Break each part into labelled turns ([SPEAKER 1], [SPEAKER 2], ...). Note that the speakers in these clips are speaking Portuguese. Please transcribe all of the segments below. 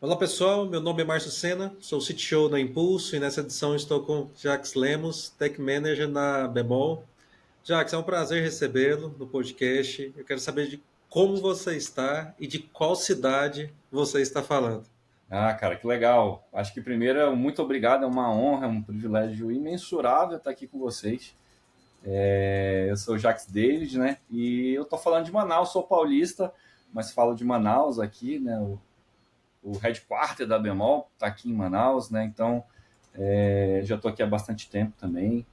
[SPEAKER 1] Olá pessoal, meu nome é Márcio Sena, sou CTO na Impulso e nessa edição estou com Jax Lemos, Tech Manager na Bemol. Jax, é um prazer recebê-lo no podcast. Eu quero saber de como você está e de qual cidade você está falando.
[SPEAKER 2] Ah, cara, que legal. Acho que primeiro, muito obrigado, é uma honra, é um privilégio imensurável estar aqui com vocês. Eu sou o Jax David, né? E eu tô falando de Manaus, sou paulista, mas falo de Manaus aqui, né? O headquarter da Bemol está aqui em Manaus, né? Então, já tô aqui há bastante tempo também.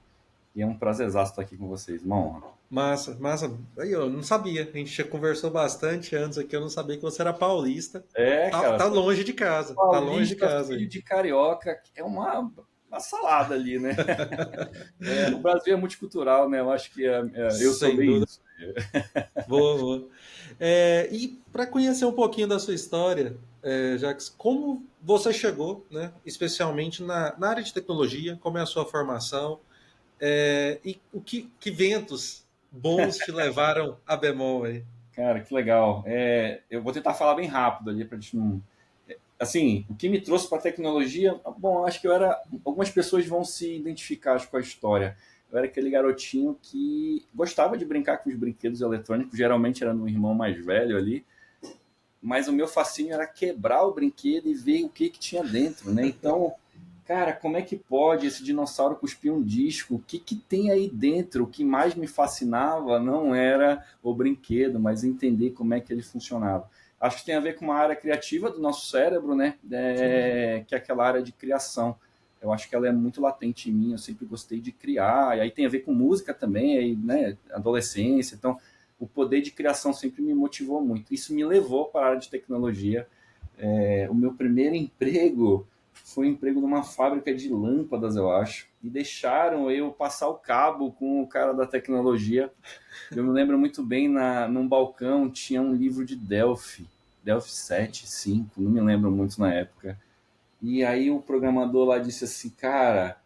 [SPEAKER 2] E é um prazerzaço estar aqui com vocês, uma honra.
[SPEAKER 1] Massa, massa. Aí eu não sabia, a gente já conversou bastante antes aqui, eu não sabia que você era paulista. Tá,
[SPEAKER 2] Cara,
[SPEAKER 1] tá
[SPEAKER 2] sou
[SPEAKER 1] longe de casa, tá longe de
[SPEAKER 2] paulista,
[SPEAKER 1] casa
[SPEAKER 2] filho
[SPEAKER 1] aí.
[SPEAKER 2] de carioca, é uma salada ali, né? O Brasil é multicultural, né? Eu acho que eu sou
[SPEAKER 1] Sem
[SPEAKER 2] bem
[SPEAKER 1] dúvida.
[SPEAKER 2] isso.
[SPEAKER 1] Boa, boa. E para conhecer um pouquinho da sua história, Jax, como você chegou, né, especialmente na área de tecnologia, como é a sua formação, e que ventos bons te levaram a Bemol aí?
[SPEAKER 2] Cara, que legal. Eu vou tentar falar bem rápido ali para gente não. Assim, o que me trouxe para a tecnologia, bom, eu acho que eu era. Algumas pessoas vão se identificar acho, com a história. Eu era aquele garotinho que gostava de brincar com os brinquedos eletrônicos, geralmente era no irmão mais velho ali, mas o meu fascínio era quebrar o brinquedo e ver o que tinha dentro, né? Então, cara, como é que pode esse dinossauro cuspir um disco? O que tem aí dentro? O que mais me fascinava não era o brinquedo, mas entender como é que ele funcionava. Acho que tem a ver com uma área criativa do nosso cérebro, né?
[SPEAKER 1] Sim.
[SPEAKER 2] Que é aquela área de criação. Eu acho que ela é muito latente em mim, eu sempre gostei de criar, e aí tem a ver com música também, aí, né? Adolescência, então o poder de criação sempre me motivou muito. Isso me levou para a área de tecnologia. O meu primeiro emprego foi um emprego numa fábrica de lâmpadas, eu acho, e deixaram eu passar o cabo com o cara da tecnologia. Eu me lembro muito bem, num balcão tinha um livro de Delphi, Delphi 7, 5, não me lembro muito na época. E aí o programador lá disse assim, cara,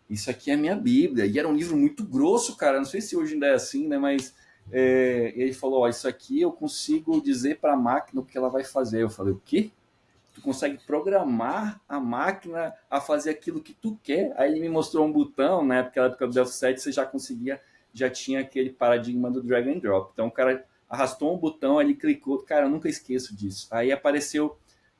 [SPEAKER 2] isso aqui é a minha Bíblia. E era um livro muito grosso, cara. Não sei se hoje ainda é assim, né? Mas ele falou: Ó, isso aqui eu consigo dizer para a máquina o que ela vai fazer. Eu falei: o quê? Tu consegue programar a máquina a fazer aquilo que tu quer? Aí ele me mostrou um botão, né? Porque na época do Delphi 7 você já conseguia, já tinha aquele paradigma do drag and drop. Então o cara arrastou um botão, ele clicou. Cara, eu nunca esqueço disso. Aí apareceu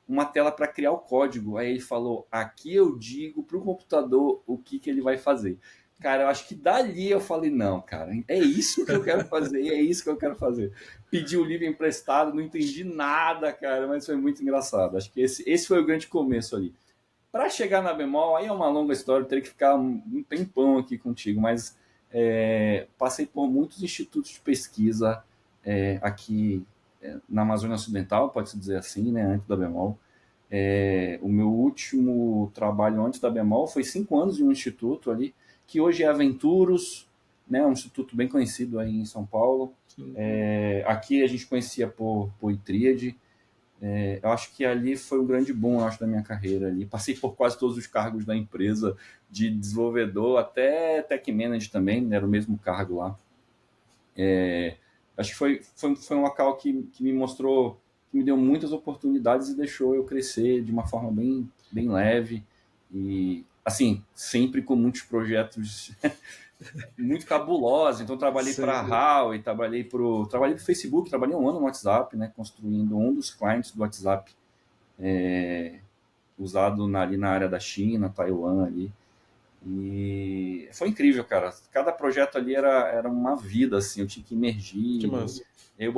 [SPEAKER 2] uma tela para criar o código. Aí ele falou: aqui eu digo para o computador o que ele vai fazer. Cara, eu acho que dali eu falei: não, cara, é isso que eu quero fazer, é isso que eu quero fazer. Pedi o livro emprestado, não entendi nada, cara, mas foi muito engraçado. Acho que esse foi o grande começo ali. Para chegar na Bemol, aí é uma longa história, eu teria que ficar um tempão aqui contigo, mas passei por muitos institutos de pesquisa aqui na Amazônia Ocidental, pode-se dizer assim, né, antes da Bemol. O meu último trabalho antes da Bemol foi 5 anos em um instituto ali, que hoje é Aventuros, né, um instituto bem conhecido aí em São Paulo.
[SPEAKER 1] Sim.
[SPEAKER 2] Aqui a gente conhecia por Itríade. Eu acho que ali foi um grande boom, eu acho, da minha carreira ali. Passei por quase todos os cargos da empresa, de desenvolvedor até tech manager também, né, era o mesmo cargo lá. Acho que foi um local que me mostrou, que me deu muitas oportunidades e deixou eu crescer de uma forma bem leve. E, assim, sempre com muitos projetos muito cabulosos. Então, trabalhei para a
[SPEAKER 1] Sem dúvida.
[SPEAKER 2] HAL, trabalhei para o Facebook, trabalhei 1 ano no WhatsApp, né, construindo um dos clientes do WhatsApp usado ali na área da China, Taiwan ali. E foi incrível, cara. Cada projeto ali era uma vida, assim, eu tinha que
[SPEAKER 1] Que
[SPEAKER 2] emergir.
[SPEAKER 1] massa.
[SPEAKER 2] Eu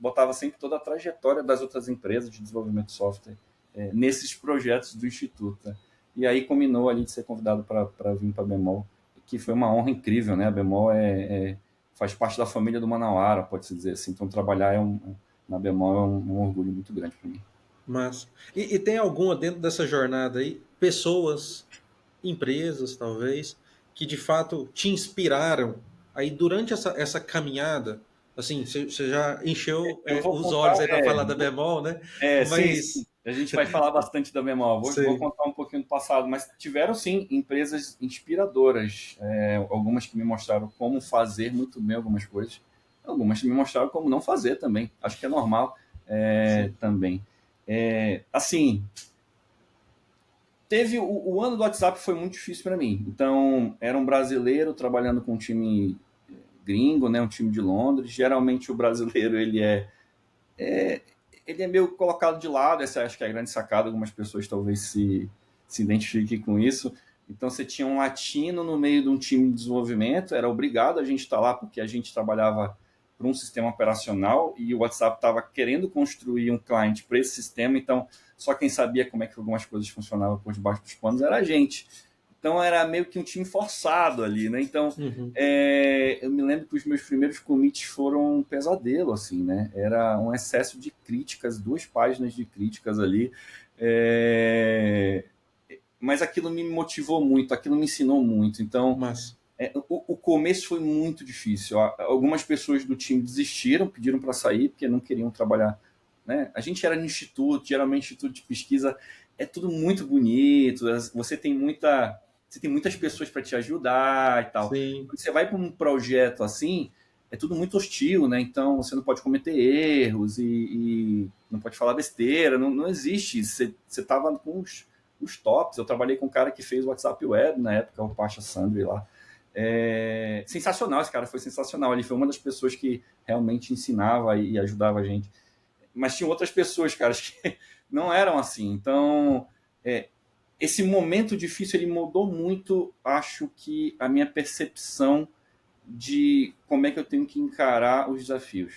[SPEAKER 2] botava sempre toda a trajetória das outras empresas de desenvolvimento de software nesses projetos do Instituto. Né? E aí combinou ali de ser convidado para vir para a Bemol, que foi uma honra incrível, né? A Bemol faz parte da família do Manauara, pode-se dizer assim. Então trabalhar na Bemol é um orgulho muito grande para mim.
[SPEAKER 1] Massa. E tem alguma dentro dessa jornada aí, pessoas, empresas talvez, que de fato te inspiraram aí durante essa caminhada? Assim, você já encheu
[SPEAKER 2] Eu vou
[SPEAKER 1] os
[SPEAKER 2] contar,
[SPEAKER 1] olhos aí para falar da bemol, né?
[SPEAKER 2] sim.
[SPEAKER 1] Mas,
[SPEAKER 2] A gente vai falar bastante da memória. Vou
[SPEAKER 1] sei,
[SPEAKER 2] contar um pouquinho do passado, mas tiveram sim empresas inspiradoras, algumas que me mostraram como fazer muito bem algumas coisas, algumas que me mostraram como não fazer também. Acho que é normal
[SPEAKER 1] sim.
[SPEAKER 2] também. Assim, teve o ano do WhatsApp foi muito difícil para mim. Então, era um brasileiro trabalhando com um time gringo, né, um time de Londres. Geralmente o brasileiro ele é meio colocado de lado. Essa acho que é a grande sacada. Algumas pessoas talvez se identifiquem com isso. Então, você tinha um latino no meio de um time de desenvolvimento. Era obrigado a gente estar lá porque a gente trabalhava para um sistema operacional e o WhatsApp estava querendo construir um cliente para esse sistema. Então, só quem sabia como é que algumas coisas funcionavam por debaixo dos panos era a gente. Então era meio que um time forçado ali, né? Então eu me lembro que os meus primeiros commits foram um pesadelo, assim, né? Era um excesso de críticas, 2 páginas de críticas ali. Mas aquilo me motivou muito, aquilo me ensinou muito. Então
[SPEAKER 1] Mas,
[SPEAKER 2] o começo foi muito difícil. Algumas pessoas do time desistiram, pediram para sair porque não queriam trabalhar, né? A gente era no instituto, geralmente instituto de pesquisa é tudo muito bonito. Você tem muitas pessoas para te ajudar e tal.
[SPEAKER 1] sim,
[SPEAKER 2] Quando você vai para um projeto assim, é tudo muito hostil, né? Então você não pode cometer erros e não pode falar besteira. Não existe. Você estava com os tops. Eu trabalhei com um cara que fez o WhatsApp Web na época, o Pacha Sandri lá. Sensacional, esse cara foi sensacional. Ele foi uma das pessoas que realmente ensinava e ajudava a gente. Mas tinha outras pessoas, cara, que não eram assim. Então, esse momento difícil ele mudou muito, acho que a minha percepção de como é que eu tenho que encarar os desafios.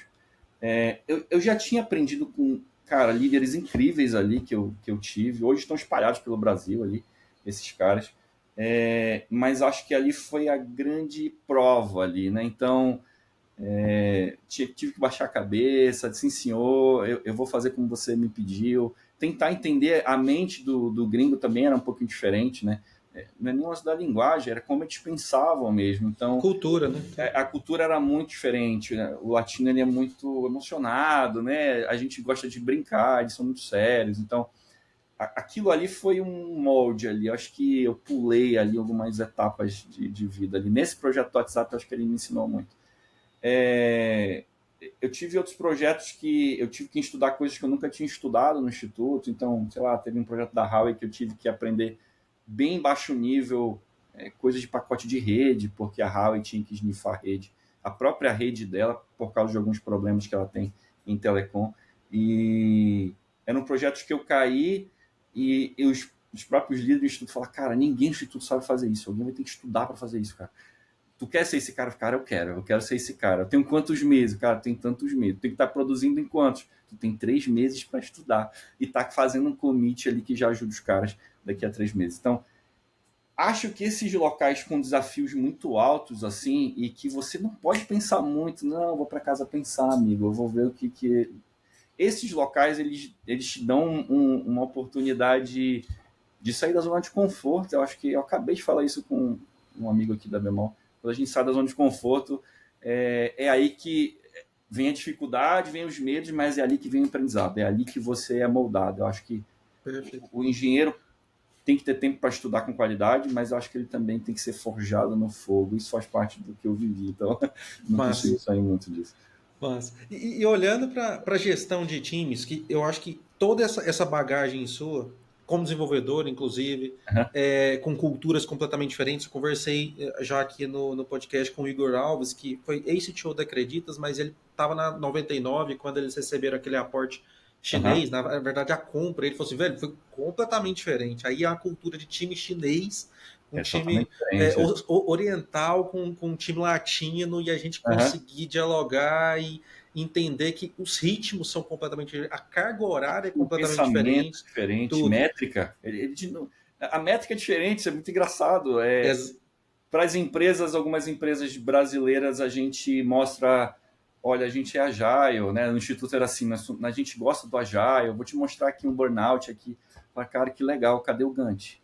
[SPEAKER 2] Eu já tinha aprendido com, cara, líderes incríveis ali que eu tive. Hoje estão espalhados pelo Brasil ali, esses caras. Mas acho que ali foi a grande prova ali, né? Então, tive que baixar a cabeça, sim senhor, eu vou fazer como você me pediu. Tentar entender a mente do gringo também era um pouquinho diferente, né? Não é nem da linguagem, era como eles pensavam mesmo. Então,
[SPEAKER 1] cultura, né?
[SPEAKER 2] a cultura era muito diferente, né? O latino ele é muito emocionado, né? A gente gosta de brincar, eles são muito sérios. Então, aquilo ali foi um molde ali. Eu acho que eu pulei ali algumas etapas de vida ali. Nesse projeto do WhatsApp, eu acho que ele me ensinou muito. Eu tive outros projetos que eu tive que estudar coisas que eu nunca tinha estudado no instituto. Então, sei lá, teve um projeto da Huawei que eu tive que aprender bem baixo nível, coisas de pacote de rede, porque a Huawei tinha que esnifar a rede, a própria rede dela, por causa de alguns problemas que ela tem em telecom. E eram projetos que eu caí e os próprios líderes do instituto falaram, cara, ninguém no instituto sabe fazer isso, alguém vai ter que estudar para fazer isso, cara. Tu quer ser esse cara? Cara, eu quero ser esse cara. Eu tenho quantos meses? Cara, tem tantos meses. Tem que estar produzindo em quantos? Tu tem 3 meses para estudar. E tá fazendo um commit ali que já ajuda os caras daqui a 3 meses. Então, acho que esses locais com desafios muito altos, assim, e que você não pode pensar muito, não, eu vou para casa pensar, amigo, eu vou ver o que. Esses locais, eles te dão uma oportunidade de sair da zona de conforto. Eu acho que eu acabei de falar isso com um amigo aqui da Bemol. Quando a gente sai da zona de conforto, aí que vem a dificuldade, vem os medos, mas é ali que vem o aprendizado, é ali que você é moldado. Eu acho que
[SPEAKER 1] Perfeito.
[SPEAKER 2] o engenheiro tem que ter tempo para estudar com qualidade, mas eu acho que ele também tem que ser forjado no fogo. Isso faz parte do que eu vivi, então não consigo
[SPEAKER 1] Mas,
[SPEAKER 2] sair muito disso.
[SPEAKER 1] e olhando para a gestão de times, que eu acho que toda essa bagagem sua, como desenvolvedor, inclusive,
[SPEAKER 2] Uhum.
[SPEAKER 1] com culturas completamente diferentes, eu conversei já aqui no podcast com o Igor Alves, que foi ex-CTO da Acreditas, mas ele estava na 99 quando eles receberam aquele aporte
[SPEAKER 2] Uhum.
[SPEAKER 1] chinês, na verdade a compra, ele falou assim, velho, foi completamente diferente. Aí a cultura de time chinês, um
[SPEAKER 2] É
[SPEAKER 1] time
[SPEAKER 2] totalmente diferente.
[SPEAKER 1] oriental com um time latino, e a gente
[SPEAKER 2] Uhum.
[SPEAKER 1] conseguir dialogar e entender que os ritmos são completamente diferentes, a carga horária é
[SPEAKER 2] O
[SPEAKER 1] completamente
[SPEAKER 2] pensamento
[SPEAKER 1] diferente,
[SPEAKER 2] diferente,
[SPEAKER 1] tudo.
[SPEAKER 2] métrica. A métrica é diferente, isso é muito engraçado.
[SPEAKER 1] Ex
[SPEAKER 2] Para as empresas, algumas empresas brasileiras, a gente mostra, olha, a gente é agile, né? No Instituto era assim, a gente gosta do agile, eu vou te mostrar aqui um burnout aqui. Fala, cara, que legal, cadê o Gantt?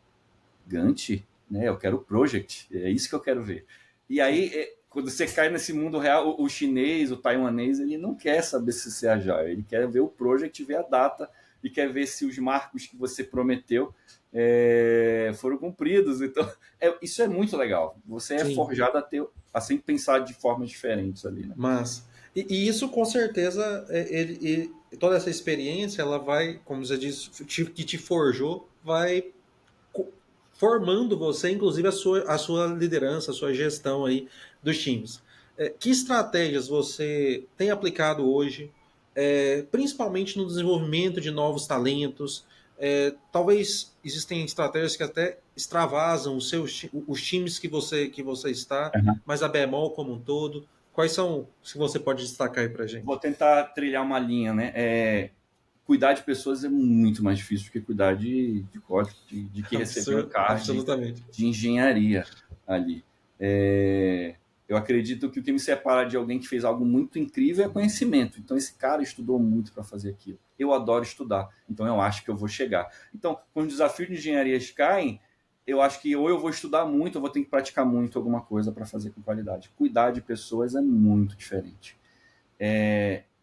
[SPEAKER 2] Gantt? Né? Eu quero o project, é isso que eu quero ver. E aí, quando você cai nesse mundo real, o chinês, o taiwanês, ele não quer saber se você é agile, ele quer ver o project, ver a data e quer ver se os marcos que você prometeu foram cumpridos. Então, isso é muito legal. Você é
[SPEAKER 1] sim,
[SPEAKER 2] forjado a sempre pensar de formas diferentes ali, né?
[SPEAKER 1] mas e isso com certeza toda essa experiência ela vai, como você disse, que te forjou, vai formando você, inclusive a sua liderança, a sua gestão aí dos times. Que estratégias você tem aplicado hoje, principalmente no desenvolvimento de novos talentos? Talvez existem estratégias que até extravasam os times que você está,
[SPEAKER 2] Uhum.
[SPEAKER 1] mas a Bemol como um todo. Quais são, se você pode destacar aí para
[SPEAKER 2] Vou
[SPEAKER 1] gente?
[SPEAKER 2] tentar trilhar uma linha, né? Cuidar de pessoas é muito mais difícil do que cuidar de código, de que receber um card
[SPEAKER 1] Absolutamente.
[SPEAKER 2] de engenharia ali. Eu acredito que o que me separa de alguém que fez algo muito incrível é conhecimento. Então, esse cara estudou muito para fazer aquilo. Eu adoro estudar, então eu acho que eu vou chegar. Então, quando os desafios de engenharias caem, eu acho que ou eu vou estudar muito, ou vou ter que praticar muito alguma coisa para fazer com qualidade. Cuidar de pessoas é muito diferente.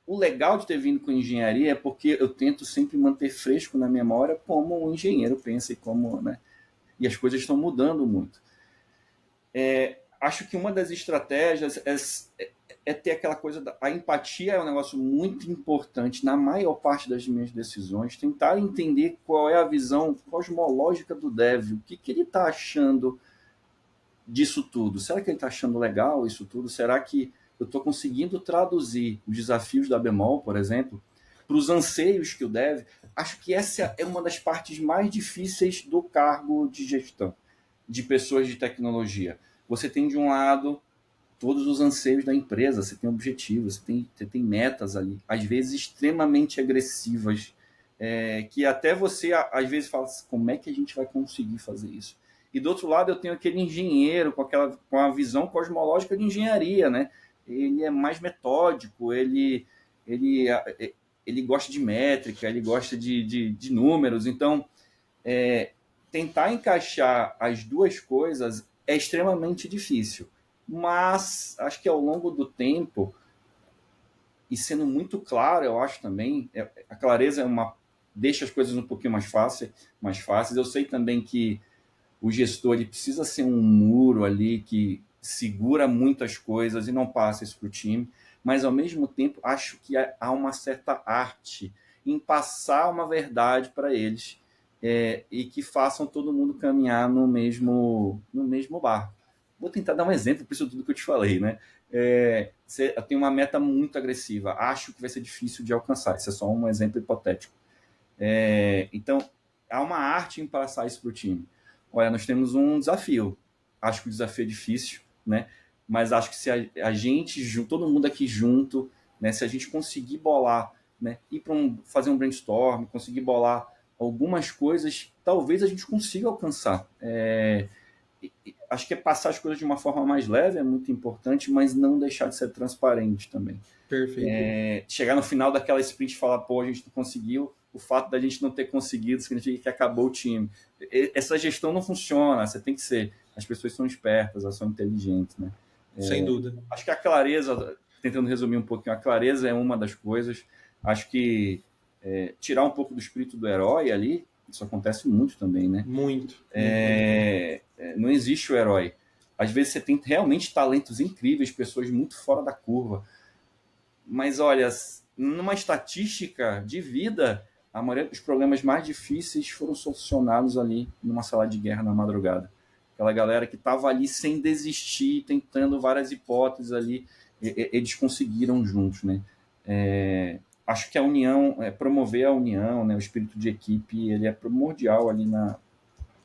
[SPEAKER 2] O legal de ter vindo com engenharia é porque eu tento sempre manter fresco na memória como um engenheiro pensa e como, né? E as coisas estão mudando muito. Acho que uma das estratégias é ter aquela coisa a empatia é um negócio muito importante na maior parte das minhas decisões, tentar entender qual é a visão cosmológica do dev, o que ele está achando disso tudo. Será que ele está achando legal isso tudo? Será que eu estou conseguindo traduzir os desafios da Bemol, por exemplo, para os anseios que o dev? Acho que essa é uma das partes mais difíceis do cargo de gestão de pessoas de tecnologia. Você tem, de um lado, todos os anseios da empresa, você tem objetivos, você tem metas ali, às vezes extremamente agressivas, que até você, às vezes, fala assim, como é que a gente vai conseguir fazer isso? E do outro lado, eu tenho aquele engenheiro com a visão cosmológica de engenharia, né? Ele é mais metódico, ele, ele gosta de métrica, ele gosta de números, então tentar encaixar as duas coisas é extremamente difícil. Mas acho que ao longo do tempo, e sendo muito claro, eu acho também, a clareza deixa as coisas um pouquinho mais fáceis. Eu sei também que o gestor ele precisa ser um muro ali que segura muitas coisas e não passa isso para o time, mas ao mesmo tempo acho que há uma certa arte em passar uma verdade para eles, e que façam todo mundo caminhar no mesmo barco. Vou tentar dar um exemplo para isso tudo que eu te falei, né? Eu tenho uma meta muito agressiva, acho que vai ser difícil de alcançar, isso é só um exemplo hipotético. Então, há uma arte em passar isso para o time. Olha, nós temos um desafio. Acho que o desafio é difícil, né? Mas acho que se a gente, todo mundo aqui junto, né, se a gente conseguir bolar, né, fazer um brainstorm, conseguir bolar algumas coisas, talvez a gente consiga alcançar. Acho que passar as coisas de uma forma mais leve é muito importante, mas não deixar de ser transparente também.
[SPEAKER 1] Perfeito.
[SPEAKER 2] Chegar no final daquela sprint e falar, pô, a gente não conseguiu, o fato da gente não ter conseguido significa que acabou o time. Essa gestão não funciona, você tem que ser. As pessoas são espertas, elas são inteligentes, né?
[SPEAKER 1] Sem dúvida.
[SPEAKER 2] Acho que a clareza, tentando resumir um pouquinho, a clareza é uma das coisas. Acho que tirar um pouco do espírito do herói ali, isso acontece muito também, né?
[SPEAKER 1] Muito.
[SPEAKER 2] Não existe o herói. Às vezes você tem realmente talentos incríveis, pessoas muito fora da curva. Mas olha, numa estatística de vida, a maioria dos problemas mais difíceis foram solucionados ali numa sala de guerra na madrugada. Aquela galera que estava ali sem desistir, tentando várias hipóteses ali, eles conseguiram juntos, né? Acho que a união, promover a união, né, o espírito de equipe, ele é primordial ali no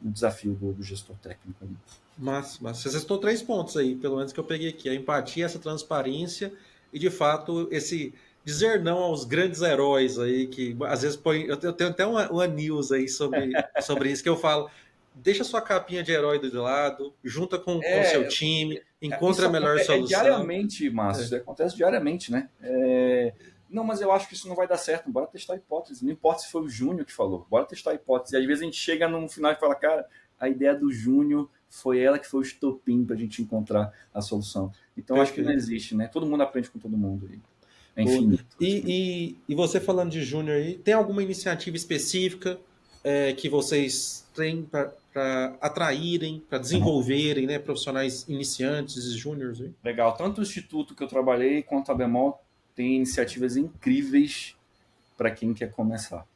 [SPEAKER 2] desafio do gestor técnico ali.
[SPEAKER 1] Mas você citou 3 pontos aí, pelo menos que eu peguei aqui: a empatia, essa transparência e, de fato, esse dizer não aos grandes heróis aí, que às vezes põe. Eu tenho até uma news aí sobre isso, que eu falo: deixa sua capinha de herói do lado, junta com o seu time, encontre
[SPEAKER 2] Isso
[SPEAKER 1] a melhor solução.
[SPEAKER 2] diariamente, Márcio. Isso acontece diariamente, né? Não, mas eu acho que isso não vai dar certo. Bora testar a hipótese. Não importa se foi o Júnior que falou. Bora testar a hipótese. E às vezes a gente chega no final e fala, cara, a ideia do Júnior foi ela que foi o estopim para a gente encontrar a solução. Então acho que não
[SPEAKER 1] Perfeito.
[SPEAKER 2] existe, né? Todo mundo aprende com todo mundo. É
[SPEAKER 1] Boa.
[SPEAKER 2] infinito.
[SPEAKER 1] E você falando de Júnior aí, tem alguma iniciativa específica que vocês têm para atraírem, para desenvolverem, né, profissionais iniciantes e júniores?
[SPEAKER 2] Legal. Tanto o instituto que eu trabalhei quanto a Bemol tem iniciativas incríveis para quem quer começar.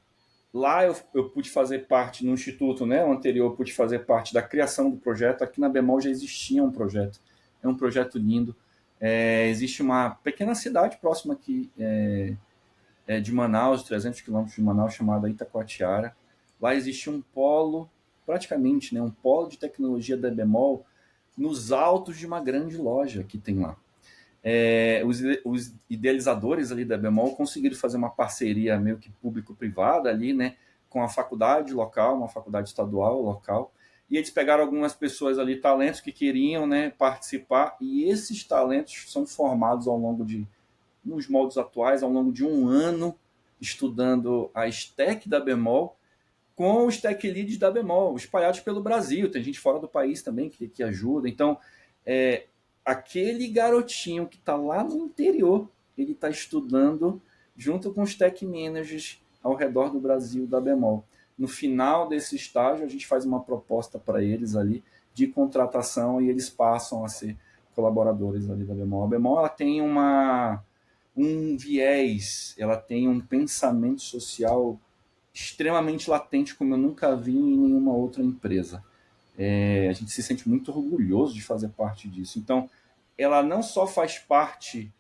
[SPEAKER 2] Lá eu pude fazer parte, no instituto, né, o anterior, eu pude fazer parte da criação do projeto. Aqui na Bemol já existia um projeto, é um projeto lindo. Existe uma pequena cidade próxima aqui, de Manaus, 300 quilômetros de Manaus, chamada Itacoatiara. Lá existe um polo, praticamente, né, um polo de tecnologia da Bemol, nos altos de uma grande loja que tem lá. Os idealizadores ali da Bemol conseguiram fazer uma parceria meio que público-privada ali, né, com a faculdade local, uma faculdade estadual local, e eles pegaram algumas pessoas ali, talentos que queriam, né, participar, e esses talentos são formados ao longo de, nos moldes atuais, ao longo de um ano, estudando a stack da Bemol, com os tech leads da Bemol, espalhados pelo Brasil. Tem gente fora do país também que ajuda. Então, é, aquele garotinho que está lá no interior, ele está estudando junto com os tech managers ao redor do Brasil da Bemol. No final desse estágio, a gente faz uma proposta para eles ali de contratação e eles passam a ser colaboradores ali da Bemol. A Bemol ela tem um viés, ela tem um pensamento social extremamente latente, como eu nunca vi em nenhuma outra empresa. A gente se sente muito orgulhoso de fazer parte disso. Então, ela não só faz parte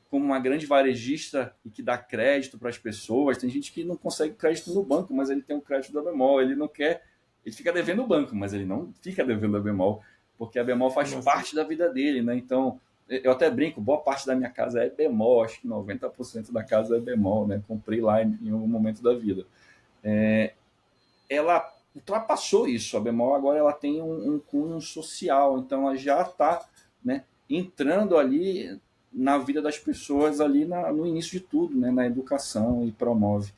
[SPEAKER 2] como uma grande varejista e que dá crédito para as pessoas. Tem gente que não consegue crédito no banco, mas ele tem um crédito da Bemol. Ele não quer, ele fica devendo o banco, mas ele não fica devendo a Bemol, porque a Bemol faz
[SPEAKER 1] Nossa.
[SPEAKER 2] parte da vida dele, né? Então, eu até brinco, boa parte da minha casa é Bemol, acho que 90% da casa é Bemol, né? Comprei lá em algum momento da vida. Ela ultrapassou isso. A Bemol agora ela tem um cunho social, então ela já está, né, entrando ali na vida das pessoas ali no início de tudo, né, na educação, e promove.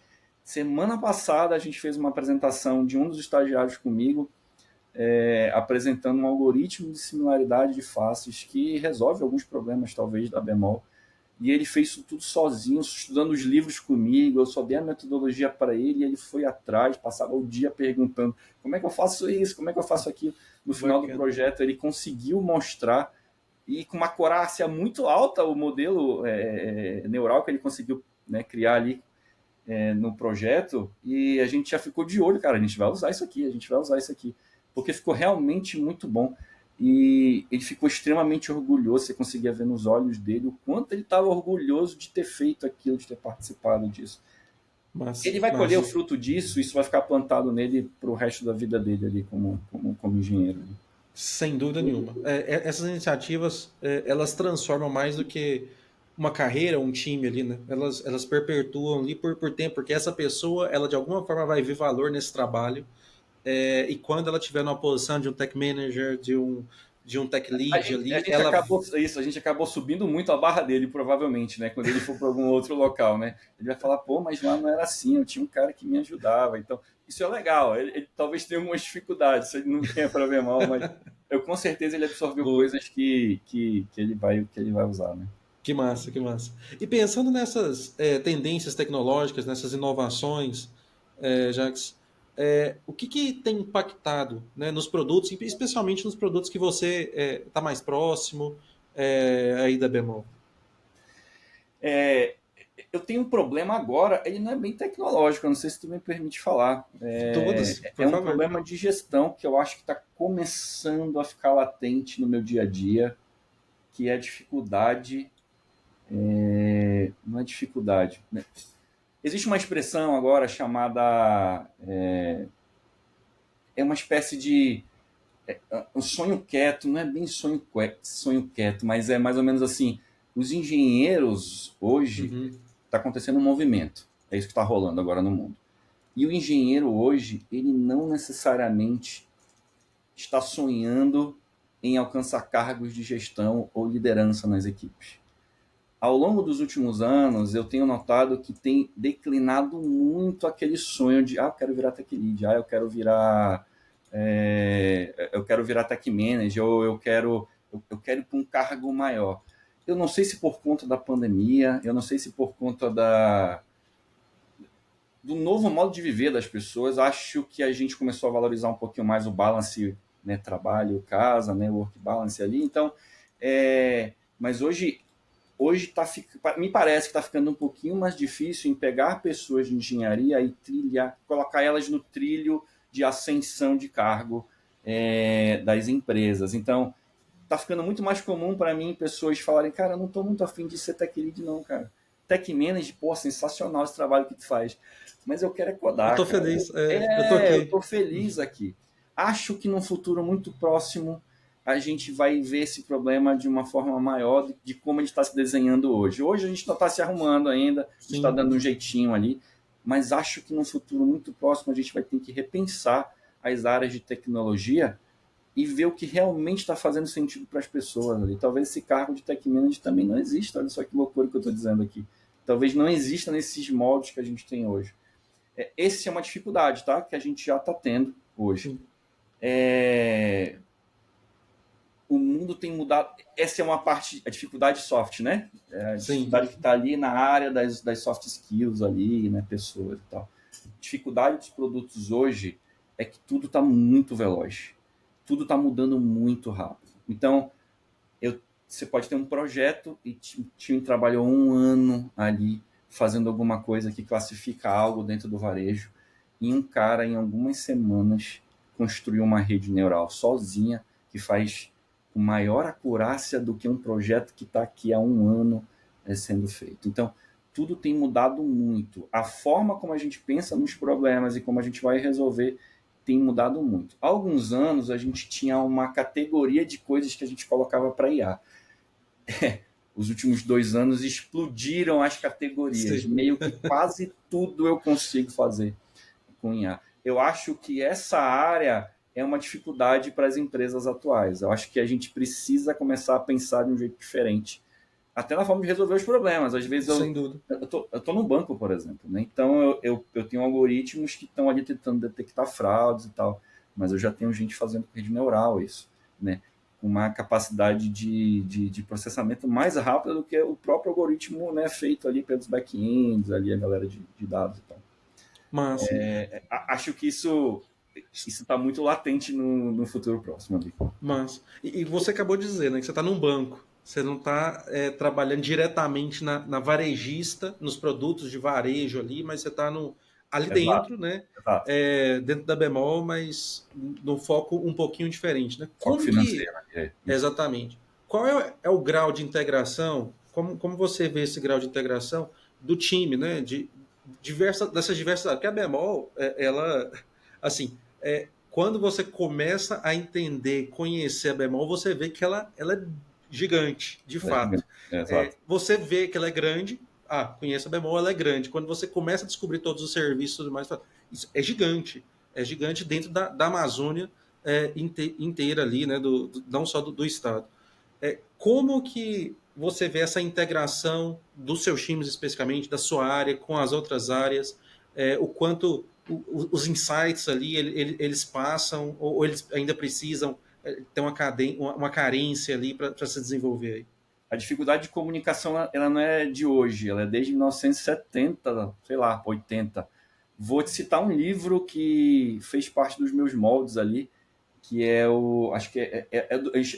[SPEAKER 2] Semana passada a gente fez uma apresentação de um dos estagiários comigo, apresentando um algoritmo de similaridade de faces que resolve alguns problemas talvez da Bemol. E ele fez isso tudo sozinho, estudando os livros comigo. Eu só dei a metodologia para ele e ele foi atrás, passava o dia perguntando como é que eu faço isso, como é que eu faço aquilo. No final do projeto, ele conseguiu mostrar, e com uma acurácia muito alta, o modelo neural que ele conseguiu, né, criar ali no projeto. E a gente já ficou de olho, cara, a gente vai usar isso aqui, a gente vai usar isso aqui. Porque ficou realmente muito bom. E ele ficou extremamente orgulhoso, você conseguia ver nos olhos dele o quanto ele estava orgulhoso de ter feito aquilo, de ter participado disso.
[SPEAKER 1] Massa,
[SPEAKER 2] Ele vai colher o
[SPEAKER 1] massa.
[SPEAKER 2] fruto disso, isso vai ficar plantado nele para o resto da vida dele ali como engenheiro.
[SPEAKER 1] Sem dúvida nenhuma. Essas iniciativas, elas transformam mais do que uma carreira, um time ali, né? Elas perpetuam ali por tempo, porque essa pessoa, ela de alguma forma vai ver valor nesse trabalho, e quando ela estiver numa posição de um tech manager, de um tech lead
[SPEAKER 2] A
[SPEAKER 1] ali,
[SPEAKER 2] gente
[SPEAKER 1] ela...
[SPEAKER 2] acabou isso, a gente acabou subindo muito a barra dele, provavelmente, né? Quando ele for para algum outro local, né? Ele vai falar, pô, mas lá não era assim, eu tinha um cara que me ajudava. Então, isso é legal. Ele talvez tenha algumas dificuldades, ele não tenha para ver mal, mas eu com certeza ele absorveu
[SPEAKER 1] Boa.
[SPEAKER 2] coisas que ele vai usar, né?
[SPEAKER 1] Que massa, que massa. E pensando nessas tendências tecnológicas, nessas inovações, Jax, o que tem impactado, né, nos produtos, especialmente nos produtos que você está mais próximo aí da Bemol?
[SPEAKER 2] Eu tenho um problema agora, ele não é bem tecnológico, eu não sei se tu me permite falar.
[SPEAKER 1] Todas,
[SPEAKER 2] É
[SPEAKER 1] por
[SPEAKER 2] um
[SPEAKER 1] favor.
[SPEAKER 2] problema de gestão que eu acho que está começando a ficar latente no meu dia a dia, que é a dificuldade. Não é dificuldade, né? Existe uma expressão agora chamada. É uma espécie de. Um sonho quieto, não é bem sonho quieto, mas é mais ou menos assim. Os engenheiros hoje,
[SPEAKER 1] Uhum.
[SPEAKER 2] está acontecendo um movimento. É isso que está rolando agora no mundo. E o engenheiro hoje, ele não necessariamente está sonhando em alcançar cargos de gestão ou liderança nas equipes. Ao longo dos últimos anos, eu tenho notado que tem declinado muito aquele sonho de, eu quero virar tech lead, eu quero virar tech manager, ou eu quero ir para um cargo maior. Eu não sei se por conta da pandemia, eu não sei se por conta do novo modo de viver das pessoas, acho que a gente começou a valorizar um pouquinho mais o balance, né, trabalho, casa, né, work balance ali. Então, mas hoje hoje me parece que está ficando um pouquinho mais difícil em pegar pessoas de engenharia e colocar elas no trilho de ascensão de cargo das empresas. Então, está ficando muito mais comum para mim pessoas falarem, cara, eu não estou muito afim de ser tech lead não, cara. Tech manager, pô, sensacional esse trabalho que tu faz. Mas eu quero
[SPEAKER 1] Eu
[SPEAKER 2] codar,
[SPEAKER 1] tô
[SPEAKER 2] cara.
[SPEAKER 1] feliz, eu tô
[SPEAKER 2] Eu
[SPEAKER 1] aqui.
[SPEAKER 2] estou feliz aqui. Acho que no futuro muito próximo a gente vai ver esse problema de uma forma maior de como a gente está se desenhando hoje. Hoje a gente não está se arrumando ainda, a gente está
[SPEAKER 1] Sim.
[SPEAKER 2] dando um jeitinho ali, mas acho que no futuro muito próximo a gente vai ter que repensar as áreas de tecnologia e ver o que realmente está fazendo sentido para as pessoas ali. Talvez esse cargo de tech manager também não exista. Olha só que loucura que eu estou dizendo aqui. Talvez não exista nesses moldes que a gente tem hoje. Essa é uma dificuldade, tá? Que a gente já está tendo hoje.
[SPEAKER 1] Sim.
[SPEAKER 2] O mundo tem mudado. Essa é uma parte, a dificuldade soft, né? A
[SPEAKER 1] Sim.
[SPEAKER 2] dificuldade que está ali na área das soft skills ali, né? Pessoas e tal. A dificuldade dos produtos hoje é que tudo está muito veloz. Tudo está mudando muito rápido. Então, você pode ter um projeto e o time trabalhou um ano ali fazendo alguma coisa que classifica algo dentro do varejo e um cara, em algumas semanas, construiu uma rede neural sozinha que faz com maior acurácia do que um projeto que está aqui há um ano sendo feito. Então, tudo tem mudado muito. A forma como a gente pensa nos problemas e como a gente vai resolver tem mudado muito. Há alguns anos, a gente tinha uma categoria de coisas que a gente colocava para IA. Os últimos 2 anos explodiram as categorias.
[SPEAKER 1] Sim.
[SPEAKER 2] Meio que quase tudo eu consigo fazer com IA. Eu acho que essa área é uma dificuldade para as empresas atuais. Eu acho que a gente precisa começar a pensar de um jeito diferente, até na forma de resolver os problemas. Às vezes
[SPEAKER 1] Sem dúvida.
[SPEAKER 2] eu tô no banco, por exemplo, né? Então eu tenho algoritmos que estão ali tentando detectar fraudes e tal, mas eu já tenho gente fazendo rede neural isso, né? Com uma capacidade de processamento mais rápida do que o próprio algoritmo, né, feito ali pelos back-ends, ali a galera de dados e tal.
[SPEAKER 1] Massa.
[SPEAKER 2] Acho que isso está muito latente no futuro próximo ali.
[SPEAKER 1] Mas, e você acabou de dizer, né, que você está num banco. Você não está trabalhando diretamente na varejista, nos produtos de varejo ali, mas você está ali
[SPEAKER 2] Exato,
[SPEAKER 1] dentro, né?
[SPEAKER 2] exato.
[SPEAKER 1] Dentro da Bemol, mas no foco um pouquinho diferente, né?
[SPEAKER 2] Foco
[SPEAKER 1] Como que,
[SPEAKER 2] financeiro. Isso.
[SPEAKER 1] exatamente, qual é o grau de integração, como você vê esse grau de integração do time, né? Dessas diversas áreas. Porque a Bemol, ela, assim, quando você começa a entender, conhecer a Bemol, você vê que ela é gigante, de
[SPEAKER 2] É
[SPEAKER 1] fato.
[SPEAKER 2] gigante. Exato.
[SPEAKER 1] Você vê que ela é grande, conheço a Bemol, ela é grande. Quando você começa a descobrir todos os serviços e tudo mais, isso é gigante. É gigante dentro da Amazônia inteira ali, né? Não só do estado. Como que você vê essa integração dos seus times especificamente, da sua área com as outras áreas, o quanto os insights ali eles passam ou eles ainda precisam ter uma carência ali para se desenvolver aí?
[SPEAKER 2] A dificuldade de comunicação ela não é de hoje, ela é desde 1970, sei lá, 80. Vou te citar um livro que fez parte dos meus moldes ali, que é acho que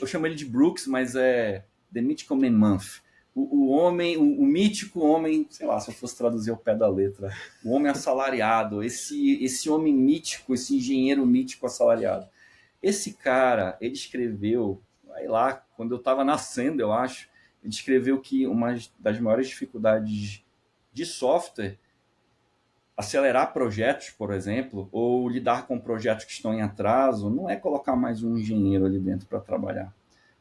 [SPEAKER 2] eu chamo ele de Brooks, mas é The Mythical Man Month. O homem, o mítico homem, sei lá, se eu fosse traduzir ao pé da letra, o homem assalariado, esse homem mítico, esse engenheiro mítico assalariado. Esse cara, ele escreveu, vai lá, quando eu estava nascendo, eu acho, ele escreveu que uma das maiores dificuldades de software, acelerar projetos, por exemplo, ou lidar com projetos que estão em atraso, não é colocar mais um engenheiro ali dentro para trabalhar.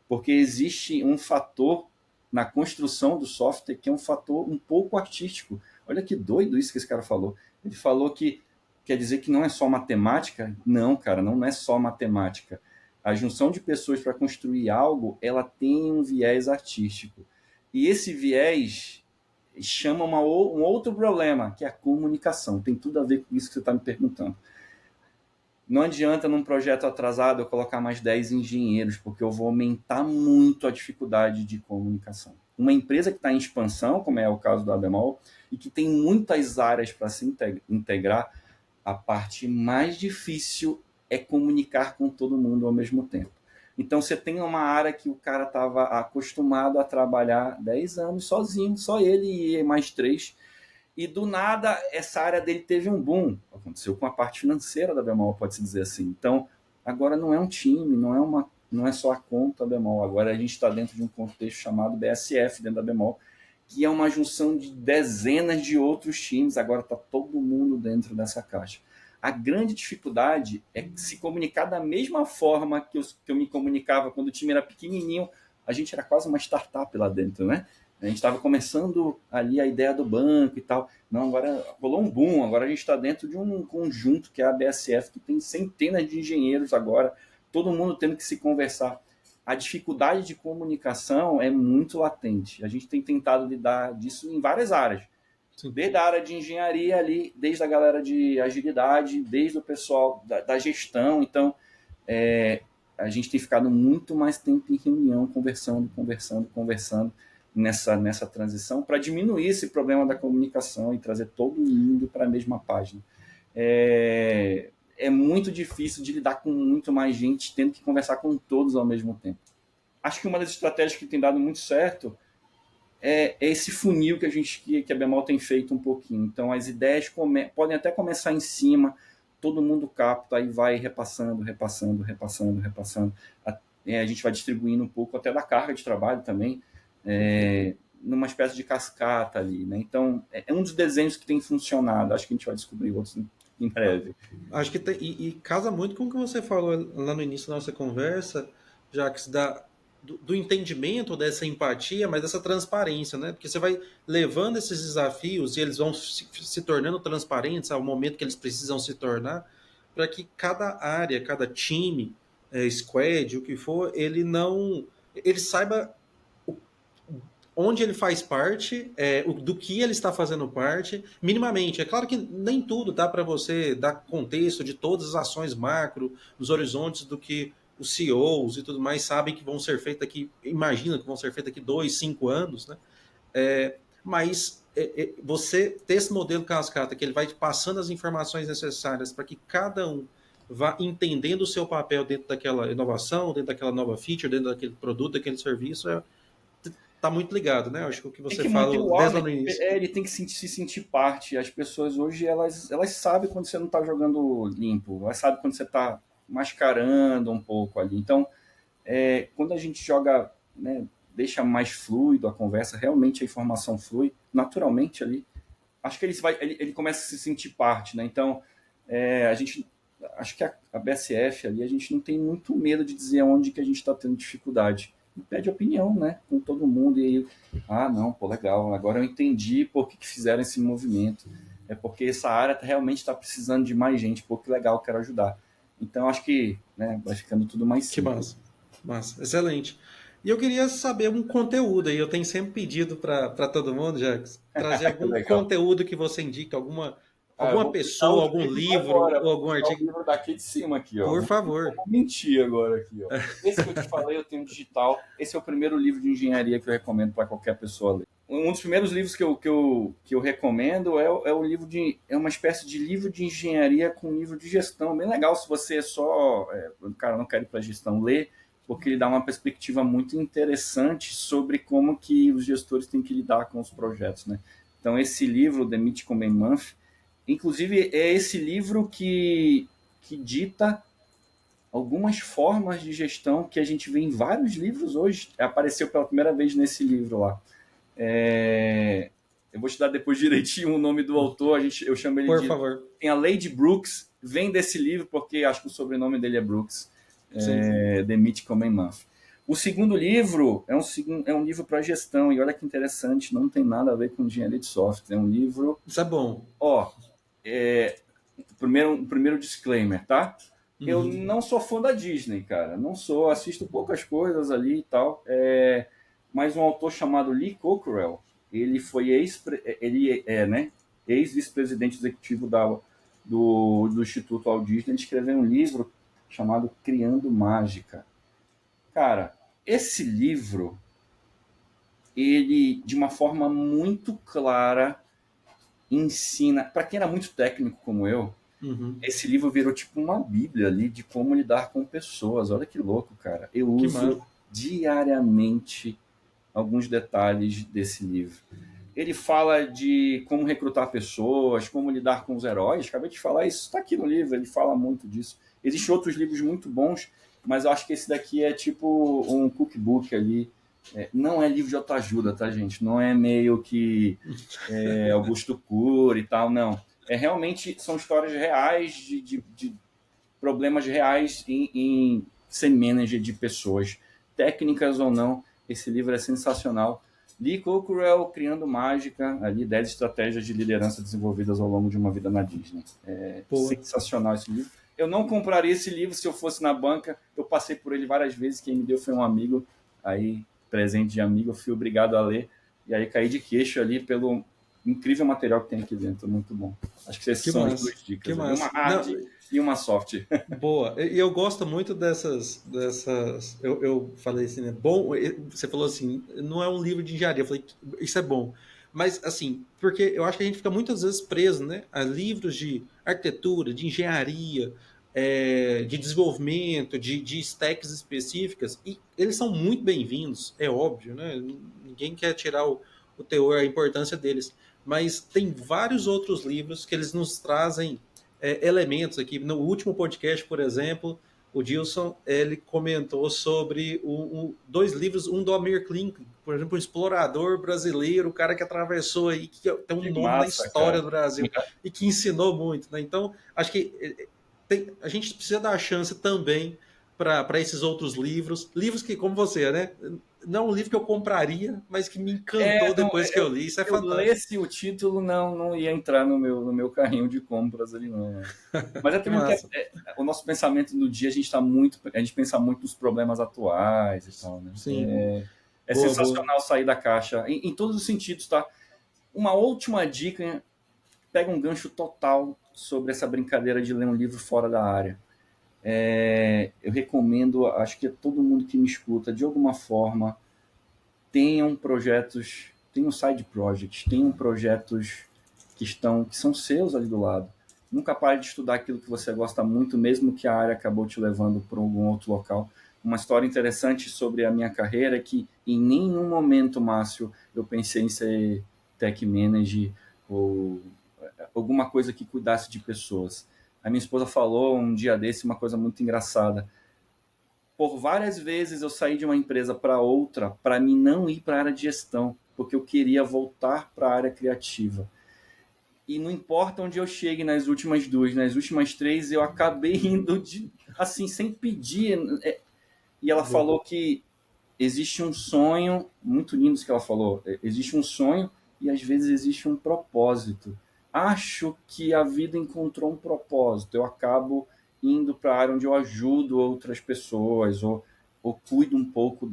[SPEAKER 2] Porque existe um fator na construção do software que é um fator um pouco artístico. Olha que doido isso que esse cara falou. Ele falou que quer dizer que não é só matemática? Não, cara, não é só matemática. A junção de pessoas para construir algo, ela tem um viés artístico. E esse viés chama um outro problema, que é a comunicação. Tem tudo a ver com isso que você está me perguntando. Não adianta num projeto atrasado eu colocar mais 10 engenheiros, porque eu vou aumentar muito a dificuldade de comunicação. Uma empresa que está em expansão, como é o caso da Bemol, e que tem muitas áreas para se integrar, a parte mais difícil é comunicar com todo mundo ao mesmo tempo. Então você tem uma área que o cara estava acostumado a trabalhar 10 anos sozinho, só ele e mais três, e do nada essa área dele teve um boom. Aconteceu com a parte financeira da Bemol, pode-se dizer assim. Então agora não é um time, não é só a conta Bemol, agora a gente está dentro de um contexto chamado BSF dentro da Bemol, que é uma junção de dezenas de outros times, agora está todo mundo dentro dessa caixa. A grande dificuldade é se comunicar da mesma forma que eu me comunicava quando o time era pequenininho. A gente era quase uma startup lá dentro, né? A gente estava começando ali a ideia do banco e tal. Não, agora rolou um boom, agora a gente está dentro de um conjunto que é a BSF, que tem centenas de engenheiros agora, todo mundo tendo que se conversar. A dificuldade de comunicação é muito latente. A gente tem tentado lidar disso em várias áreas.
[SPEAKER 1] Sim.
[SPEAKER 2] Desde a área de engenharia ali, desde a galera de agilidade, desde o pessoal da gestão. Então, a gente tem ficado muito mais tempo em reunião, conversando nessa transição para diminuir esse problema da comunicação e trazer todo mundo para a mesma página. É muito difícil de lidar com muito mais gente, tendo que conversar com todos ao mesmo tempo. Acho que uma das estratégias que tem dado muito certo é esse funil que a Bemol tem feito um pouquinho. Então, as ideias podem até começar em cima, todo mundo capta, aí vai repassando. A gente vai distribuindo um pouco até da carga de trabalho também, numa espécie de cascata ali, né? Então, é um dos desenhos que tem funcionado. Acho que a gente vai descobrir outros em breve.
[SPEAKER 1] Acho que tem, e casa muito com o que você falou lá no início da nossa conversa, Jacques, do entendimento dessa empatia, mas dessa transparência, né? Porque você vai levando esses desafios e eles vão se tornando transparentes ao momento que eles precisam se tornar, para que cada área, cada time, squad, o que for, ele saiba onde ele faz parte, do que ele está fazendo parte, minimamente. É claro que nem tudo dá para você dar contexto de todas as ações macro, os horizontes do que os CEOs e tudo mais sabem que vão ser feitas aqui, imagina que vão ser feitas aqui 2, 5 anos, né? Mas você ter esse modelo cascata, que ele vai passando as informações necessárias para que cada um vá entendendo o seu papel dentro daquela inovação, dentro daquela nova feature, dentro daquele produto, daquele serviço, tá muito ligado, né? Acho que o que
[SPEAKER 2] Tem
[SPEAKER 1] você
[SPEAKER 2] que manter
[SPEAKER 1] falou
[SPEAKER 2] o
[SPEAKER 1] desde lá
[SPEAKER 2] homem,
[SPEAKER 1] no início.
[SPEAKER 2] ele tem que se sentir parte. As pessoas hoje, elas sabem quando você não está jogando limpo, elas sabem quando você está mascarando um pouco ali. Então, quando a gente joga, né, deixa mais fluido a conversa, realmente a informação flui naturalmente ali. Acho que ele começa a se sentir parte, né? Então, a gente, acho que a BSF ali, a gente não tem muito medo de dizer onde que a gente está tendo dificuldade. E pede opinião, né? Com todo mundo. E aí, não, pô, legal. Agora eu entendi por que fizeram esse movimento. É porque essa área realmente está precisando de mais gente. Pô, que legal, quero ajudar. Então, acho que, né, vai ficando tudo mais
[SPEAKER 1] Que
[SPEAKER 2] simples.
[SPEAKER 1] massa. Massa. Excelente. E eu queria saber um conteúdo aí. Eu tenho sempre pedido para todo mundo, Jacques, trazer algum
[SPEAKER 2] Legal.
[SPEAKER 1] conteúdo que você indique,
[SPEAKER 2] Eu
[SPEAKER 1] alguma
[SPEAKER 2] vou puxar
[SPEAKER 1] pessoa,
[SPEAKER 2] os
[SPEAKER 1] algum
[SPEAKER 2] livros
[SPEAKER 1] livro
[SPEAKER 2] agora.
[SPEAKER 1] ou
[SPEAKER 2] Vou
[SPEAKER 1] algum
[SPEAKER 2] puxar o
[SPEAKER 1] artigo.
[SPEAKER 2] livro daqui de cima aqui, ó.
[SPEAKER 1] Por
[SPEAKER 2] Não tem
[SPEAKER 1] favor.
[SPEAKER 2] como mentir agora aqui, ó. Esse que eu te falei, eu tenho digital. Esse é o primeiro livro de engenharia que eu recomendo para qualquer pessoa ler. Um dos primeiros livros que eu recomendo é o livro é uma espécie de livro de engenharia com livro de gestão. Bem legal se você cara, não quer ir para gestão, ler, porque ele dá uma perspectiva muito interessante sobre como que os gestores têm que lidar com os projetos, né? Então, esse livro, The Mythical Man Month, inclusive, é esse livro que dita algumas formas de gestão que a gente vê em vários livros hoje. Apareceu pela primeira vez nesse livro lá. Eu vou te dar depois direitinho o nome do autor, eu chamo ele
[SPEAKER 1] Por
[SPEAKER 2] de...
[SPEAKER 1] favor.
[SPEAKER 2] Tem a Lady Brooks, vem desse livro, porque acho que o sobrenome dele é Brooks,
[SPEAKER 1] Sim.
[SPEAKER 2] The Mythical Man Month. O segundo livro é um livro para gestão, e olha que interessante, não tem nada a ver com engenharia de software, é um livro...
[SPEAKER 1] Isso é bom.
[SPEAKER 2] Primeiro disclaimer, tá? Eu
[SPEAKER 1] Uhum.
[SPEAKER 2] não sou fã da Disney, cara. Não sou, assisto poucas coisas ali e tal. Mas um autor chamado Lee Cockrell, ele foi ex-vice-presidente executivo do Instituto Walt Disney. Ele escreveu um livro chamado Criando Mágica. Cara, esse livro, ele, de uma forma muito clara, ensina, para quem era muito técnico como eu,
[SPEAKER 1] Uhum.
[SPEAKER 2] Esse livro virou tipo uma bíblia ali de como lidar com pessoas. Olha que louco, cara. Eu
[SPEAKER 1] Que
[SPEAKER 2] uso
[SPEAKER 1] massa.
[SPEAKER 2] diariamente alguns detalhes desse livro. Ele fala de como recrutar pessoas, como lidar com os heróis. Acabei de falar, isso está aqui no livro, ele fala muito disso. Existem outros livros muito bons, mas eu acho que esse daqui é tipo um cookbook ali. Não é livro de autoajuda, tá, gente? Não é meio que Augusto Cury e tal, não. Realmente são histórias reais de problemas reais em ser manager de pessoas, técnicas ou não. Esse livro é sensacional. Lee Cockrell, Criando Mágica, ali 10 estratégias de liderança desenvolvidas ao longo de uma vida na Disney.
[SPEAKER 1] Pô,
[SPEAKER 2] Sensacional esse livro. Eu não compraria esse livro se eu fosse na banca. Eu passei por ele várias vezes. Quem me deu foi um amigo. Aí, presente de amigo, eu fui obrigado a ler. E aí caí de queixo ali pelo incrível material que tem aqui dentro. Muito bom. Acho que essas
[SPEAKER 1] que
[SPEAKER 2] são as
[SPEAKER 1] massa.
[SPEAKER 2] duas
[SPEAKER 1] Que
[SPEAKER 2] dicas ali. Uma
[SPEAKER 1] massa.
[SPEAKER 2] hard
[SPEAKER 1] Não,
[SPEAKER 2] e uma soft.
[SPEAKER 1] boa. E eu gosto muito dessas. Eu falei assim, né? Bom, você falou assim, não é um livro de engenharia. Eu falei, isso é bom. Mas, assim, porque eu acho que a gente fica muitas vezes preso, né? A livros de arquitetura, de engenharia, de desenvolvimento, de stacks específicas. E eles são muito bem-vindos, é óbvio, né? Ninguém quer tirar o teor, a importância deles. Mas tem vários outros livros que eles nos trazem elementos aqui. No último podcast, por exemplo, o Dilson ele comentou sobre dois livros, um do Amir Klink, por exemplo, um explorador brasileiro, o cara que atravessou aí, que tem um
[SPEAKER 2] Que
[SPEAKER 1] nome na
[SPEAKER 2] massa,
[SPEAKER 1] história
[SPEAKER 2] cara.
[SPEAKER 1] do Brasil e que ensinou muito. Né? Então, acho que a gente precisa dar chance também para esses outros livros. Livros que, como você, né? Não é um livro que eu compraria, mas que me encantou
[SPEAKER 2] Não,
[SPEAKER 1] depois que eu li. Isso é
[SPEAKER 2] eu
[SPEAKER 1] fantástico.
[SPEAKER 2] lesse o título, não ia entrar no meu carrinho de compras ali, não. Mas é
[SPEAKER 1] Que
[SPEAKER 2] também porque
[SPEAKER 1] massa.
[SPEAKER 2] o nosso pensamento no dia, a gente pensa muito nos problemas atuais e tal, né?
[SPEAKER 1] Sim.
[SPEAKER 2] É
[SPEAKER 1] Boa, boa.
[SPEAKER 2] sensacional sair da caixa, em todos os sentidos, tá? Uma última dica, pega um gancho total sobre essa brincadeira de ler um livro fora da área. Eu recomendo, acho que todo mundo que me escuta, de alguma forma, tenham projetos, tenham side projects, tenham projetos que são seus ali do lado. Nunca pare de estudar aquilo que você gosta muito, mesmo que a área acabou te levando para algum outro local. Uma história interessante sobre a minha carreira é que em nenhum momento, Márcio, eu pensei em ser tech manager ou alguma coisa que cuidasse de pessoas. A minha esposa falou um dia desse uma coisa muito engraçada. Por várias vezes eu saí de uma empresa para outra para mim não ir para a área de gestão, porque eu queria voltar para a área criativa. E não importa onde eu chegue nas últimas duas, nas últimas três, eu acabei indo assim, sem pedir. E ela
[SPEAKER 1] Boa.
[SPEAKER 2] falou que existe um sonho, muito lindo isso que ela falou, existe um sonho e às vezes existe um propósito. Acho que a vida encontrou um propósito, eu acabo indo para a área onde eu ajudo outras pessoas, ou cuido um pouco,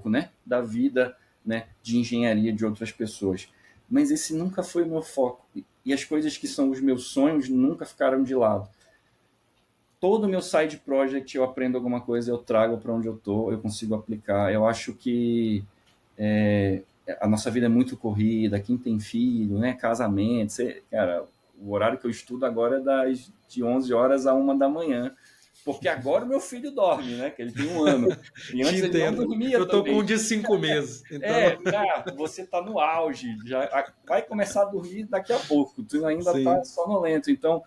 [SPEAKER 2] né, da vida, né, de engenharia de outras pessoas. Mas esse nunca foi o meu foco. E as coisas que são os meus sonhos nunca ficaram de lado. Todo o meu side project eu aprendo alguma coisa, eu trago para onde eu tô, eu consigo aplicar. Eu acho que é, a nossa vida é muito corrida, quem tem filho, né, casamento, cara, o horário que eu estudo agora é de 11 horas a 1 da manhã, porque agora o meu filho dorme, né, que ele tem 1 ano, e
[SPEAKER 1] Te
[SPEAKER 2] antes ele não
[SPEAKER 1] entendo.
[SPEAKER 2] dormia
[SPEAKER 1] Eu tô com um
[SPEAKER 2] também.
[SPEAKER 1] de 5 meses. Então,
[SPEAKER 2] Você tá no auge, já vai começar a dormir daqui a pouco, tu ainda tá
[SPEAKER 1] sim,
[SPEAKER 2] sonolento, então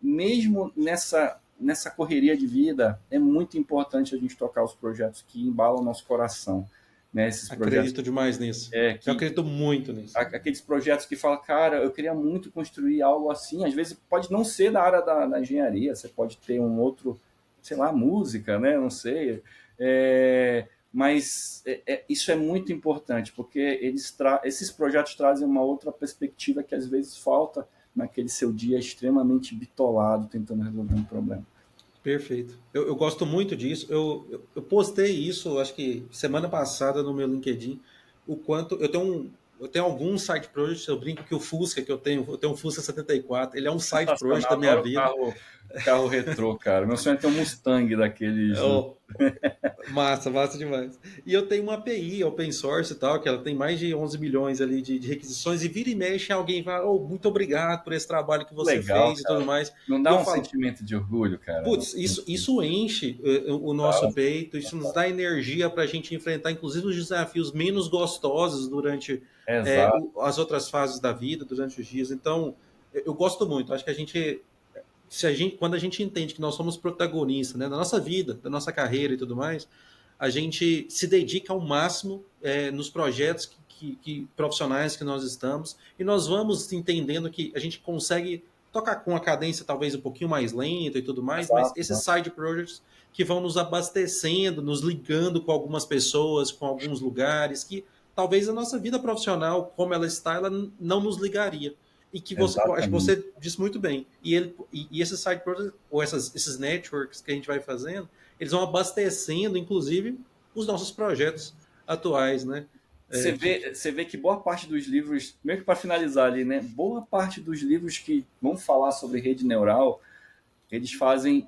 [SPEAKER 2] mesmo nessa correria de vida, é muito importante a gente tocar os projetos que embalam o nosso coração, né? Esses projetos
[SPEAKER 1] acredito demais nisso. Eu
[SPEAKER 2] que
[SPEAKER 1] acredito muito nisso.
[SPEAKER 2] aqueles projetos que falam, cara, eu queria muito construir algo assim. Às vezes pode não ser da área da engenharia, você pode ter um outro, sei lá, música, né? Não sei. Mas isso é muito importante, porque esses projetos trazem uma outra perspectiva que às vezes falta naquele seu dia extremamente bitolado, tentando resolver um problema.
[SPEAKER 1] Perfeito. Eu gosto muito disso. Eu postei isso, acho que semana passada no meu LinkedIn, o quanto eu tenho alguns side projects, eu brinco que o Fusca que eu tenho um Fusca 74, ele é um side project da
[SPEAKER 2] Sensacional,
[SPEAKER 1] minha
[SPEAKER 2] adoro o
[SPEAKER 1] vida.
[SPEAKER 2] carro, Carro retrô, cara. Meu sonho é ter um Mustang daqueles.
[SPEAKER 1] Oh, massa, massa demais. E eu tenho uma API open source e tal, que ela tem mais de 11 milhões ali de requisições, e vira e mexe alguém fala, oh, muito obrigado por esse trabalho que você
[SPEAKER 2] Legal,
[SPEAKER 1] fez e tudo
[SPEAKER 2] cara.
[SPEAKER 1] mais.
[SPEAKER 2] Não
[SPEAKER 1] E
[SPEAKER 2] dá
[SPEAKER 1] eu
[SPEAKER 2] um
[SPEAKER 1] falo,
[SPEAKER 2] sentimento de orgulho, cara? Não.
[SPEAKER 1] putz, isso enche o nosso
[SPEAKER 2] Tá,
[SPEAKER 1] peito, isso nos dá energia para a gente enfrentar, inclusive, os desafios menos gostosos durante
[SPEAKER 2] exato,
[SPEAKER 1] as outras fases da vida, durante os dias. Então, eu gosto muito. Acho que a gente, quando a gente entende que nós somos protagonistas, né, da nossa vida, da nossa carreira e tudo mais, a gente se dedica ao máximo nos projetos profissionais que nós estamos, e nós vamos entendendo que a gente consegue tocar com a cadência talvez um pouquinho mais lenta e tudo mais, mas
[SPEAKER 2] exato,
[SPEAKER 1] esses
[SPEAKER 2] exato.
[SPEAKER 1] side projects que vão nos abastecendo, nos ligando com algumas pessoas, com alguns lugares, que talvez a nossa vida profissional, como ela está, ela não nos ligaria. E que você, acho que
[SPEAKER 2] Exatamente.
[SPEAKER 1] você disse muito bem. E esses side projects, ou esses networks que a gente vai fazendo, eles vão abastecendo, inclusive, os nossos projetos atuais, né?
[SPEAKER 2] Você vê que boa parte dos livros, meio que para finalizar ali, né? Boa parte dos livros que vão falar sobre rede neural, eles fazem.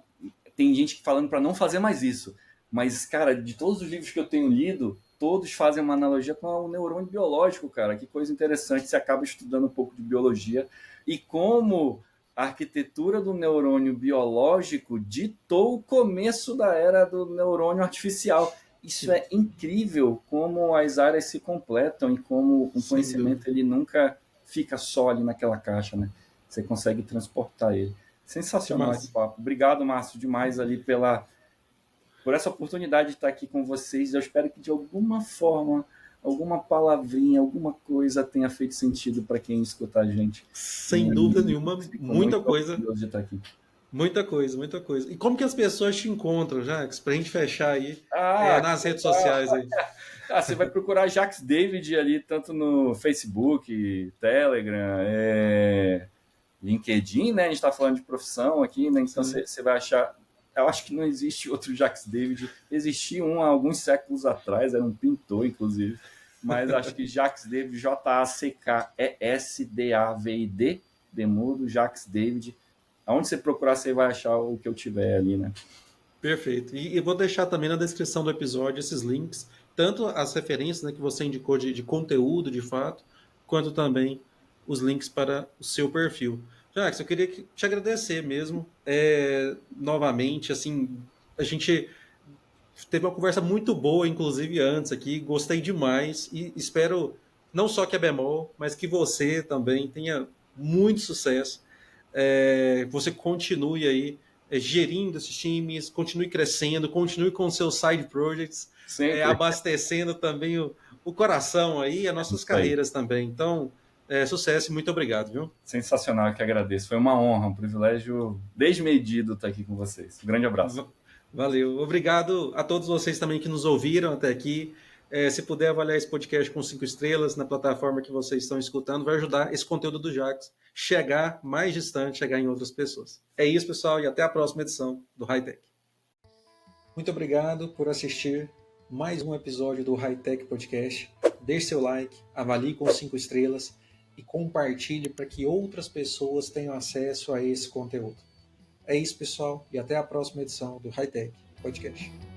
[SPEAKER 2] Tem gente falando para não fazer mais isso. Mas, cara, de todos os livros que eu tenho lido, todos fazem uma analogia com o neurônio biológico, cara. Que coisa interessante. Você acaba estudando um pouco de biologia e como a arquitetura do neurônio biológico ditou o começo da era do neurônio artificial. Isso
[SPEAKER 1] Sim,
[SPEAKER 2] é incrível como as áreas se completam e como o
[SPEAKER 1] sem dúvida.
[SPEAKER 2] conhecimento ele nunca fica só ali naquela caixa, né? Você consegue transportar ele.
[SPEAKER 1] Que
[SPEAKER 2] Sensacional esse
[SPEAKER 1] massa.
[SPEAKER 2] papo. Obrigado, Márcio, demais ali por essa oportunidade de estar aqui com vocês. Eu espero que de alguma forma, alguma palavrinha, alguma coisa tenha feito sentido para quem escutar a gente.
[SPEAKER 1] Sem dúvida
[SPEAKER 2] E
[SPEAKER 1] nenhuma,
[SPEAKER 2] fico
[SPEAKER 1] muita
[SPEAKER 2] muito
[SPEAKER 1] coisa.
[SPEAKER 2] orgulhoso de estar aqui.
[SPEAKER 1] Muita coisa, muita coisa. E como que as pessoas te encontram, Jacques? Pra gente fechar aí
[SPEAKER 2] Ah,
[SPEAKER 1] nas redes sociais aí.
[SPEAKER 2] você vai procurar Jacques David ali, tanto no Facebook, Telegram, LinkedIn, né? A gente está falando de profissão aqui, né? Então
[SPEAKER 1] Sim.
[SPEAKER 2] você vai achar. Eu acho que não existe outro Jacques David. Existia um há alguns séculos atrás, era um pintor, inclusive. Mas acho que Jacques David, Jacques-David, Demudo, Jacques David. Aonde você procurar, você vai achar o que eu tiver ali, né?
[SPEAKER 1] Perfeito. E vou deixar também na descrição do episódio esses links, tanto as referências, né, que você indicou de conteúdo de fato, quanto também os links para o seu perfil. Jacques, eu queria te agradecer mesmo, novamente, assim, a gente teve uma conversa muito boa, inclusive antes aqui, gostei demais e espero não só que a Bemol, mas que você também tenha muito sucesso. Você continue aí gerindo esses times, continue crescendo, continue com seus side projects,
[SPEAKER 2] Sempre.
[SPEAKER 1] abastecendo também o coração aí, as
[SPEAKER 2] É
[SPEAKER 1] nossas
[SPEAKER 2] isso aí.
[SPEAKER 1] carreiras também. Então, sucesso e muito obrigado, viu?
[SPEAKER 2] Sensacional, eu que agradeço. Foi uma honra, um privilégio desmedido estar aqui com vocês. Um grande abraço.
[SPEAKER 1] Valeu. Obrigado a todos vocês também que nos ouviram até aqui. Se puder avaliar esse podcast com 5 estrelas na plataforma que vocês estão escutando, vai ajudar esse conteúdo do Jacques chegar mais distante, chegar em outras pessoas. É isso, pessoal, e até a próxima edição do High Tech. Muito obrigado por assistir mais um episódio do High Tech Podcast. Deixe seu like, avalie com 5 estrelas e compartilhe para que outras pessoas tenham acesso a esse conteúdo. É isso, pessoal, e até a próxima edição do High Tech Podcast.